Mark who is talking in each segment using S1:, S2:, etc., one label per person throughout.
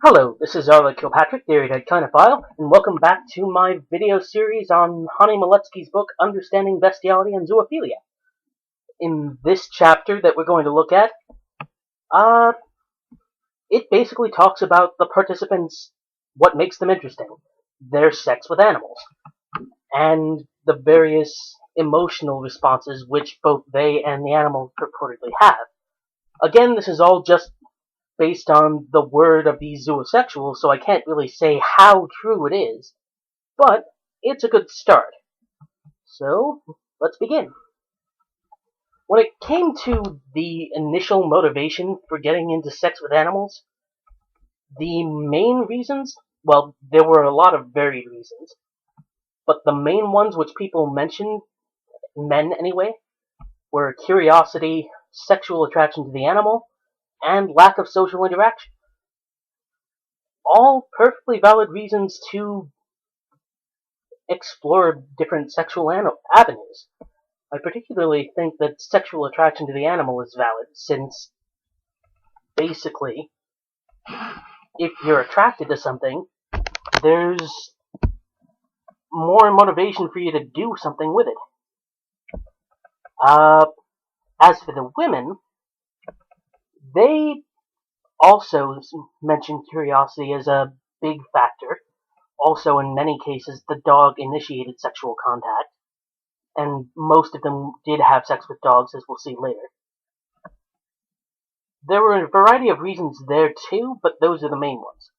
S1: Hello, this is Arla Kilpatrick, the erudite Kinophile, and welcome back to my video series on Hani Miletski's book, Understanding Bestiality and Zoophilia. In this chapter that we're going to look at, it basically talks about the participants, what makes them interesting, their sex with animals, and the various emotional responses which both they and the animals purportedly have. Again, this is all just based on the word of these zoosexuals, so I can't really say how true it is, but it's a good start. So, let's begin. When it came to the initial motivation for getting into sex with animals, the main reasons, well, there were a lot of varied reasons, but the main ones which people mentioned, men anyway, were curiosity, sexual attraction to the animal, and lack of social interaction. All perfectly valid reasons to explore different sexual avenues. I particularly think that sexual attraction to the animal is valid, since basically, if you're attracted to something, there's more motivation for you to do something with it. As for the women, they also mention curiosity as a big factor. Also, in many cases, the dog-initiated sexual contact, and most of them did have sex with dogs, as we'll see later. There were a variety of reasons there too, but those are the main ones.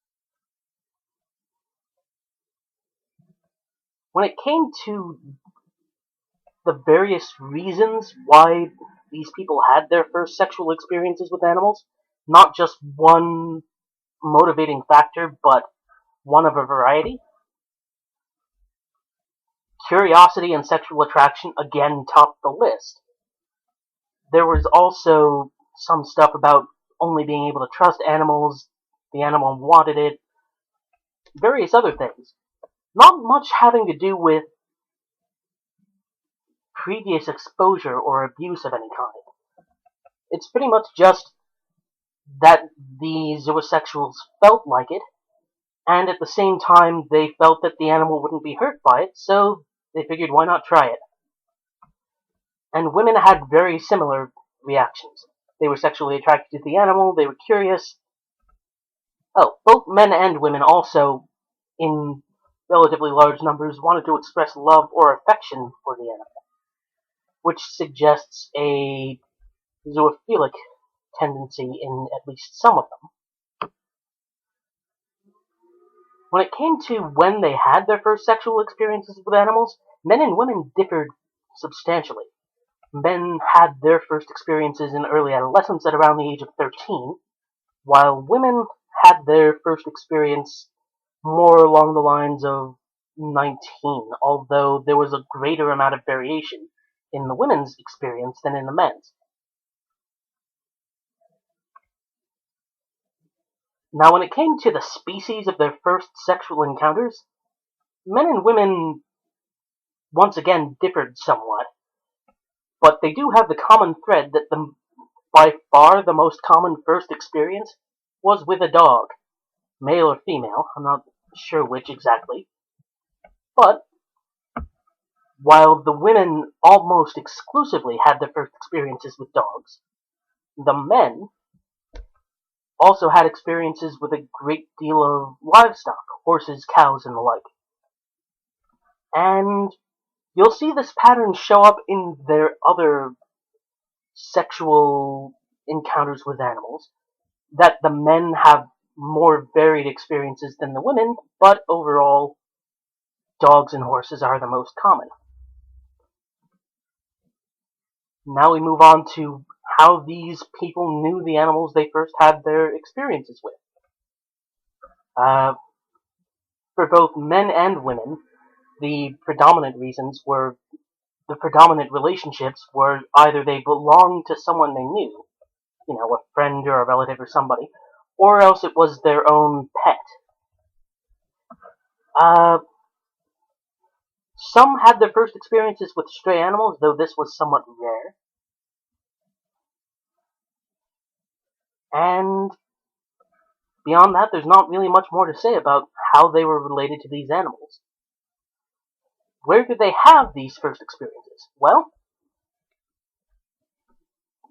S1: When it came to the various reasons why these people had their first sexual experiences with animals, not just one motivating factor, but one of a variety, curiosity and sexual attraction again topped the list. There was also some stuff about only being able to trust animals, the animal wanted it, various other things. Not much having to do with previous exposure or abuse of any kind. It's pretty much just that the zoosexuals felt like it, and at the same time they felt that the animal wouldn't be hurt by it, so they figured why not try it. And women had very similar reactions. They were sexually attracted to the animal, they were curious. Oh, both men and women also, in relatively large numbers, wanted to express love or affection for the animal, which suggests a zoophilic tendency in at least some of them. When it came to when they had their first sexual experiences with animals, men and women differed substantially. Men had their first experiences in early adolescence at around the age of 13, while women had their first experience more along the lines of 19, although there was a greater amount of variation in the women's experience than in the men's. Now, when it came to the species of their first sexual encounters, men and women once again differed somewhat, but they do have the common thread that by far the most common first experience was with a dog, male or female, I'm not sure which exactly, but while the women almost exclusively had their first experiences with dogs, the men also had experiences with a great deal of livestock, horses, cows, and the like. And you'll see this pattern show up in their other sexual encounters with animals, that the men have more varied experiences than the women, but overall, dogs and horses are the most common. Now we move on to how these people knew the animals they first had their experiences with. For both men and women, the predominant relationships were either they belonged to someone they knew, a friend or a relative or somebody, or else it was their own pet. Some had their first experiences with stray animals, though this was somewhat rare. And beyond that, there's not really much more to say about how they were related to these animals. Where did they have these first experiences? Well,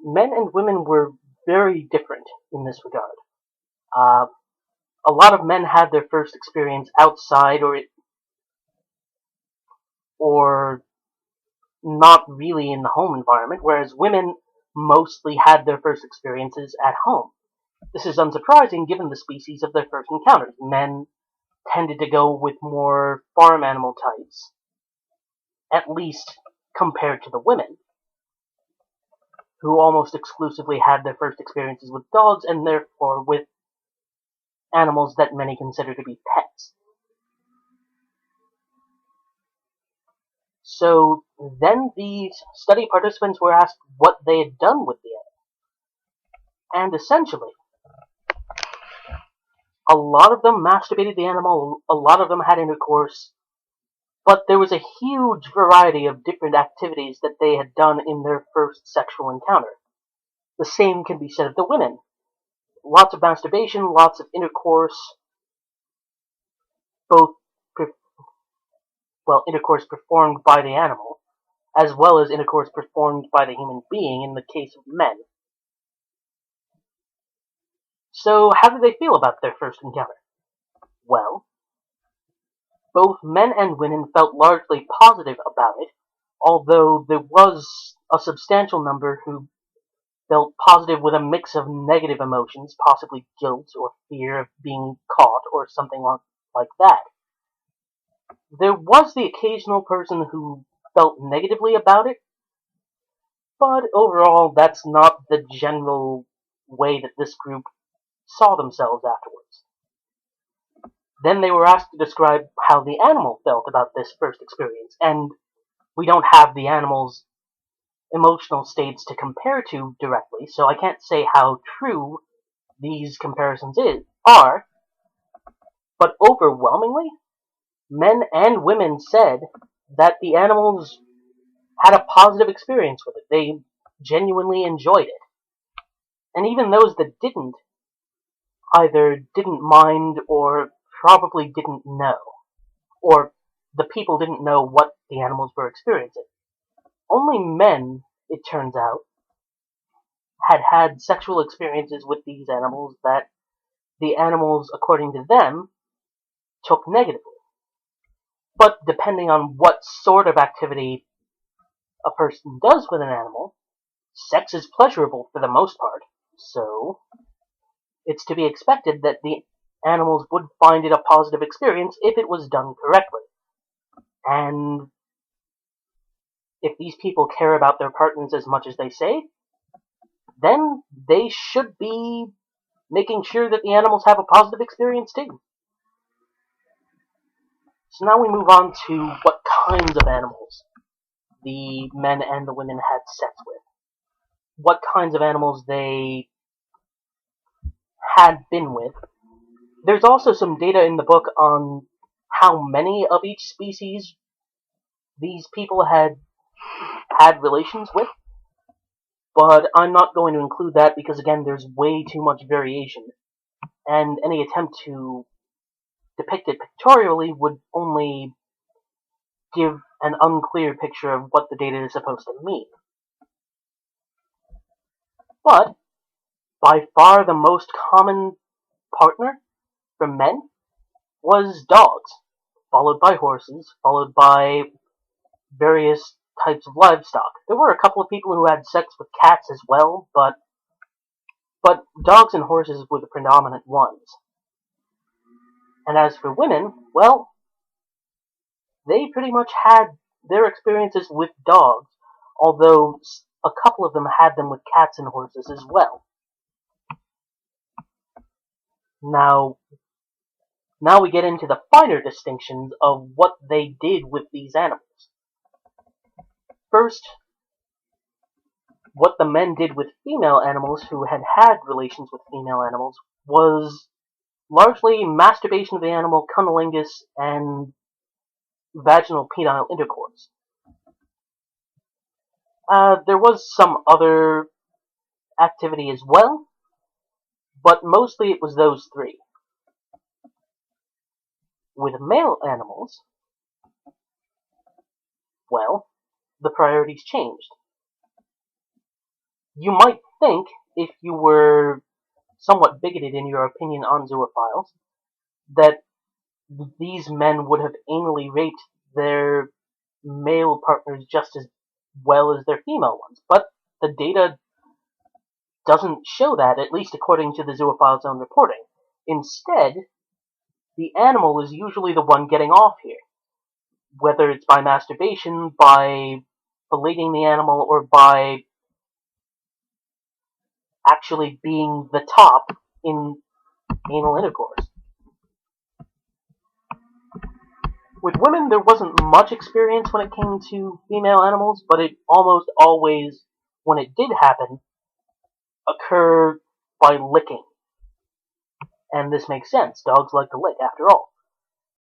S1: men and women were very different in this regard. Uh, a lot of men had their first experience outside or not really in the home environment, whereas women mostly had their first experiences at home. This is unsurprising given the species of their first encounters. Men tended to go with more farm animal types, at least compared to the women, who almost exclusively had their first experiences with dogs and therefore with animals that many consider to be pets. So then these study participants were asked what they had done with the animal. And essentially, a lot of them masturbated the animal, a lot of them had intercourse, but there was a huge variety of different activities that they had done in their first sexual encounter. The same can be said of the women. Lots of masturbation, lots of intercourse, intercourse performed by the animal, as well as intercourse performed by the human being in the case of men. So how did they feel about their first encounter? Well, both men and women felt largely positive about it, although there was a substantial number who felt positive with a mix of negative emotions, possibly guilt or fear of being caught or something like that. There was the occasional person who felt negatively about it, but overall that's not the general way that this group saw themselves afterwards. Then they were asked to describe how the animal felt about this first experience, and we don't have the animal's emotional states to compare to directly, so I can't say how true these comparisons are, but overwhelmingly, men and women said that the animals had a positive experience with it. They genuinely enjoyed it. And even those that didn't, either didn't mind or probably didn't know, or the people didn't know what the animals were experiencing. Only men, it turns out, had sexual experiences with these animals that the animals, according to them, took negatively. But depending on what sort of activity a person does with an animal, sex is pleasurable for the most part, so it's to be expected that the animals would find it a positive experience if it was done correctly. And if these people care about their partners as much as they say, then they should be making sure that the animals have a positive experience too. So now we move on to what kinds of animals the men and the women had sex with. What kinds of animals they had been with. There's also some data in the book on how many of each species these people had relations with, but I'm not going to include that because, again, there's way too much variation, and any attempt to depict it pictorially would only give an unclear picture of what the data is supposed to mean. But by far the most common partner for men was dogs, followed by horses, followed by various types of livestock. There were a couple of people who had sex with cats as well, but dogs and horses were the predominant ones. And as for women, well, they pretty much had their experiences with dogs, although a couple of them had them with cats and horses as well. Now we get into the finer distinctions of what they did with these animals. First, what the men did with female animals who had relations with female animals was largely masturbation of the animal, cunnilingus, and vaginal penile intercourse. There was some other activity as well, but mostly it was those three. With male animals, well, the priorities changed. You might think, if you were somewhat bigoted in your opinion on zoophiles, that these men would have anally raped their male partners just as well as their female ones. But the data doesn't show that, at least according to the zoophile's own reporting. Instead, the animal is usually the one getting off here, whether it's by masturbation, by filleting the animal, or by actually being the top in anal intercourse. With women, there wasn't much experience when it came to female animals, but it almost always, when it did happen, occurred by licking. And this makes sense. Dogs like to lick, after all.